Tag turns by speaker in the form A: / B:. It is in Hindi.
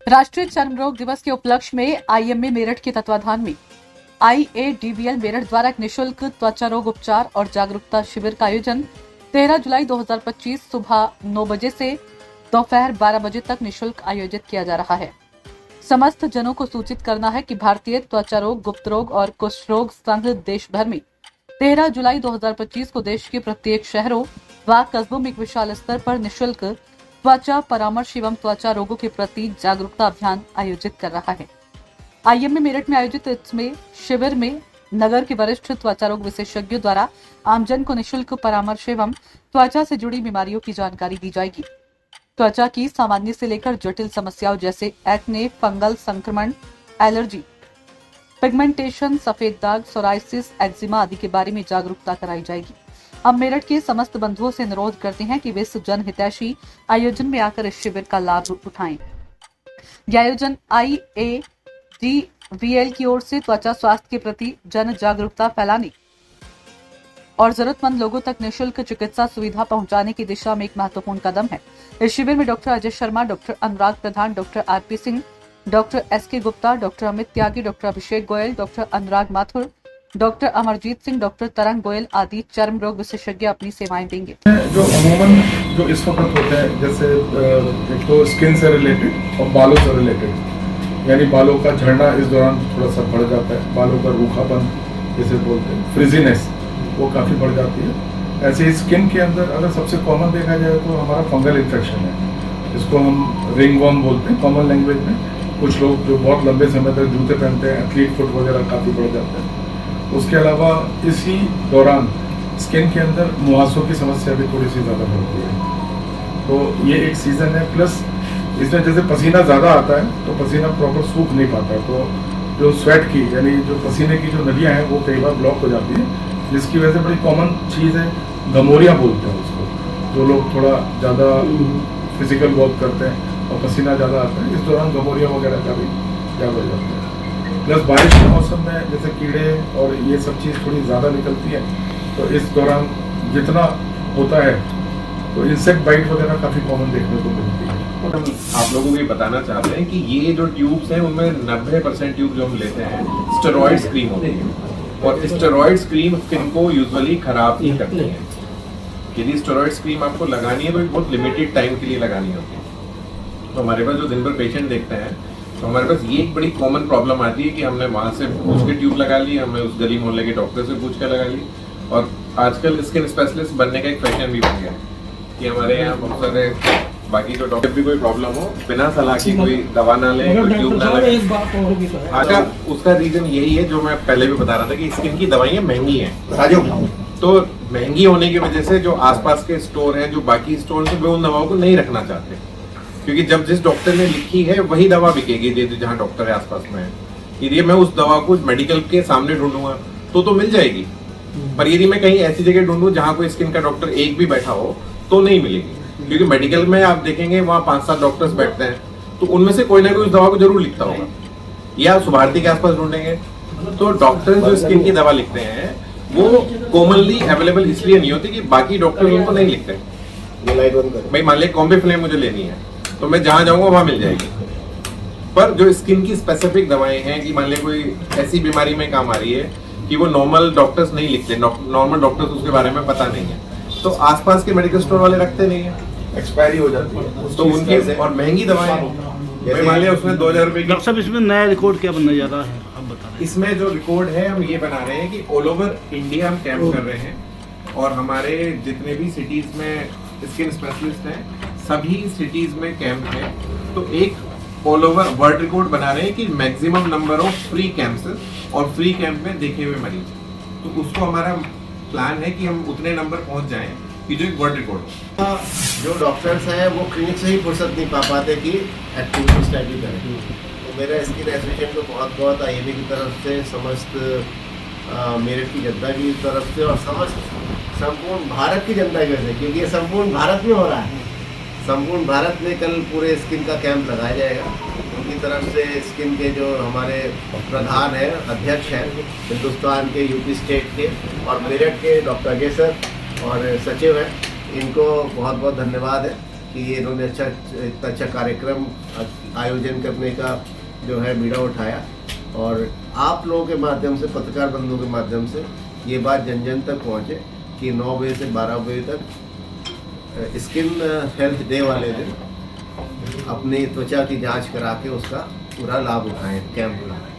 A: राष्ट्रीय चर्म रोग दिवस के उपलक्ष्य में आईएमए मेरठ के तत्वाधान में IADBL मेरठ द्वारा एक निःशुल्क त्वचा रोग उपचार और जागरूकता शिविर का आयोजन 13 जुलाई 2025 सुबह 9 बजे से दोपहर 12 बजे तक निःशुल्क आयोजित किया जा रहा है। समस्त जनों को सूचित करना है कि भारतीय त्वचा रोग, गुप्त रोग और कुष्ठ रोग संघ देश भर में 13 जुलाई 2025 को देश के प्रत्येक शहरों व कस्बों में एक विशाल स्तर पर निःशुल्क त्वचा परामर्श एवं त्वचा रोगों के प्रति जागरूकता अभियान आयोजित कर रहा है। आईएमए मेरठ में आयोजित इसमें शिविर में नगर के वरिष्ठ त्वचा रोग विशेषज्ञों द्वारा आमजन को निःशुल्क परामर्श एवं त्वचा से जुड़ी बीमारियों की जानकारी दी जाएगी। त्वचा की सामान्य से लेकर जटिल समस्याओं जैसे एक्ने, फंगल संक्रमण, एलर्जी, पिगमेंटेशन, सफेद दाग, सोराइसिस, एक्जिमा आदि के बारे में जागरूकता कराई जाएगी। हम मेरठ के समस्त बंधुओं से अनुरोध करते हैं कि वे इस जनहितैषी आयोजन में आकर इस शिविर का लाभ उठाएं। यह आयोजन IADBL की ओर से त्वचा स्वास्थ्य के प्रति जन जागरूकता फैलाने और जरूरतमंद लोगों तक निःशुल्क चिकित्सा सुविधा पहुंचाने की दिशा में एक महत्वपूर्ण कदम है। इस शिविर में doctor Ajay Sharma, doctor Anurag Pradhan, doctor RP Singh, doctor SK Gupta, doctor Amit Tyagi, doctor Abhishek Goyal, doctor Anurag Mathur, doctor Amarjeet Singh, doctor Tarang Goyal आदि चर्म रोग विशेषज्ञ अपनी सेवाएं देंगे।
B: जो अमूमन जो इस वक्त होते हैं, जैसे एक तो स्किन से रिलेटेड और बालों से रिलेटेड, यानी बालों का झड़ना इस दौरान थोड़ा सा बढ़ जाता है, बालों का रूखापन जैसे बोलते हैं, फ्रिजीनेस वो काफ़ी बढ़ जाती है। ऐसे ही स्किन के अंदर अगर सबसे कॉमन देखा जाए तो हमारा फंगल इन्फेक्शन है, जिसको हम रिंगवर्म बोलते हैं कॉमन लैंग्वेज में। कुछ लोग जो बहुत लंबे समय तक जूते पहनते हैं, एथलीट फुट वगैरह काफ़ी बढ़ जाते हैं। उसके अलावा इसी दौरान स्किन के अंदर मुहासों की समस्या भी थोड़ी सी ज़्यादा बढ़ती है। तो ये एक सीज़न है, प्लस इसमें जैसे पसीना ज़्यादा आता है तो पसीना प्रॉपर सूख नहीं पाता, तो जो स्वेट की यानी जो पसीने की जो नलियाँ हैं वो कई बार ब्लॉक हो जाती है, जिसकी वजह से बड़ी कॉमन चीज़ है गमोरिया बोलते हैं उसको। जो लोग थोड़ा ज़्यादा फिजिकल वर्क करते हैं और पसीना ज़्यादा आता है, इस दौरान गमोरिया वगैरह का भी ज़्यादा हो जाता है। प्लस बारिश के मौसम में जैसे कीड़े और ये सब चीज़ थोड़ी ज़्यादा निकलती है, तो इस दौरान जितना होता है तो इंसेक्ट बाइट वगैरह काफ़ी कॉमन देखने को मिलती है।
C: हम आप लोगों को ये बताना चाहते हैं कि ये जो ट्यूब्स हैं उनमें 90% ट्यूब जो हम लेते हैं स्टेरॉइड क्रीम होती है, और स्टेरॉइड क्रीम स्किन को यूजुअली खराब ही करती है। यदि स्टेरॉइड क्रीम आपको लगानी है तो बहुत लिमिटेड टाइम के लिए लगानी होती है। तो हमारे पास जो दिन भर पेशेंट देखते हैं, तो हमारे पास ये एक बड़ी कॉमन प्रॉब्लम आती है कि हमने वहाँ से पूछ के ट्यूब लगा ली, हमने उस गली मोहल्ले के डॉक्टर से पूछ कर लगा ली, और आजकल स्किन स्पेशलिस्ट बनने का एक फैशन भी बन गया है कि हमारे यहाँ बहुत सारे बाकी जो डॉक्टर भी कोई प्रॉब्लम हो बिना सलाह की कोई दवा ना ले, कोई ट्यूब ना ले। अच्छा, उसका रीजन यही है जो मैं पहले भी बता रहा था कि स्किन की दवाइयाँ महंगी हैं। तो महंगी होने की वजह से जो आसपास के स्टोर हैं, जो बाकी स्टोर हैं, वे उन दवाओं को नहीं रखना चाहते, क्योंकि जब जिस डॉक्टर ने लिखी है वही दवा बिकेगी जहाँ डॉक्टर है आसपास में है। यदि मैं उस दवा को मेडिकल के सामने ढूंढूंगा तो मिल जाएगी, पर यदि मैं कहीं ऐसी जगह ढूंढूं जहाँ कोई स्किन का डॉक्टर एक भी बैठा हो तो नहीं मिलेगी, क्योंकि मेडिकल में आप देखेंगे वहाँ 5-7 डॉक्टर्स बैठते हैं, तो उनमें से कोई ना कोई उस दवा को जरूर लिखता होगा। या सुभारती के आसपास ढूंढेंगे तो डॉक्टर जो स्किन की दवा लिखते हैं वो कॉमनली अवेलेबल इसलिए नहीं होती कि बाकी डॉक्टर उनको नहीं लिखते। भाई मान लिया कॉम्बी फ्लेम मुझे लेनी है तो मैं जहाँ जाऊँगा वहाँ मिल जाएगी, पर जो स्किन की स्पेसिफिक दवाएं हैं कि मान लिया कोई ऐसी बीमारी में काम आ रही है कि वो नॉर्मल डॉक्टर्स नहीं लिखते, नॉर्मल डॉक्टर्स उसके बारे में पता नहीं है, तो आसपास के मेडिकल स्टोर वाले रखते नहीं है, एक्सपायरी हो जाती है तो उनके, और महंगी दवाएं मान लिया उसमें 2000 रुपए की।
D: डॉक्टर साहब, इसमें नया रिकॉर्ड क्या बनने जा रहा है, अब बता रहे हैं।
C: इसमें जो रिकॉर्ड है हम ये बना रहे हैं कि ऑल ओवर इंडिया हम कैंप कर रहे हैं, और हमारे जितने भी सिटीज में स्किन स्पेशलिस्ट हैं सभी सिटीज में कैंप है, तो एक ऑल ओवर वर्ल्ड रिकॉर्ड बना रहे हैं कि maximum number of free camps और फ्री कैंप में देखे हुए मरीज, तो उसको हमारा प्लान है कि हम उतने नंबर पहुंच जाएं कि जो एक वर्ल्ड रिकॉर्ड हो।
E: जो डॉक्टर्स हैं वो क्लिनिक से ही फुर्सत नहीं पा पाते कि एक्टिविटी स्टडी करें, तो मेरा स्किन एसोसिएशन को बहुत बहुत IAB की तरफ से, समस्त मेरठ की जनता की तरफ से और समस्त संपूर्ण भारत की जनता की वजह से, क्योंकि ये संपूर्ण भारत में हो रहा है, संपूर्ण भारत में कल पूरे स्किन का कैंप लगाया जाएगा। उनकी तरफ से स्किन के जो हमारे प्रधान हैं, अध्यक्ष हैं हिंदुस्तान के, UP स्टेट के और मेरठ के डॉक्टर अजय सर और सचिव हैं, इनको बहुत बहुत धन्यवाद है। कि ये इन्होंने इतना अच्छा कार्यक्रम आयोजन करने का जो है बीड़ा उठाया, और आप लोगों के माध्यम से, पत्रकार बंधुओं के माध्यम से ये बात जन जन तक पहुँचे कि 9 बजे से 12 बजे तक स्किन हेल्थ डे वाले दिन अपनी त्वचा की जांच करा के उसका पूरा लाभ उठाएं कैंप में।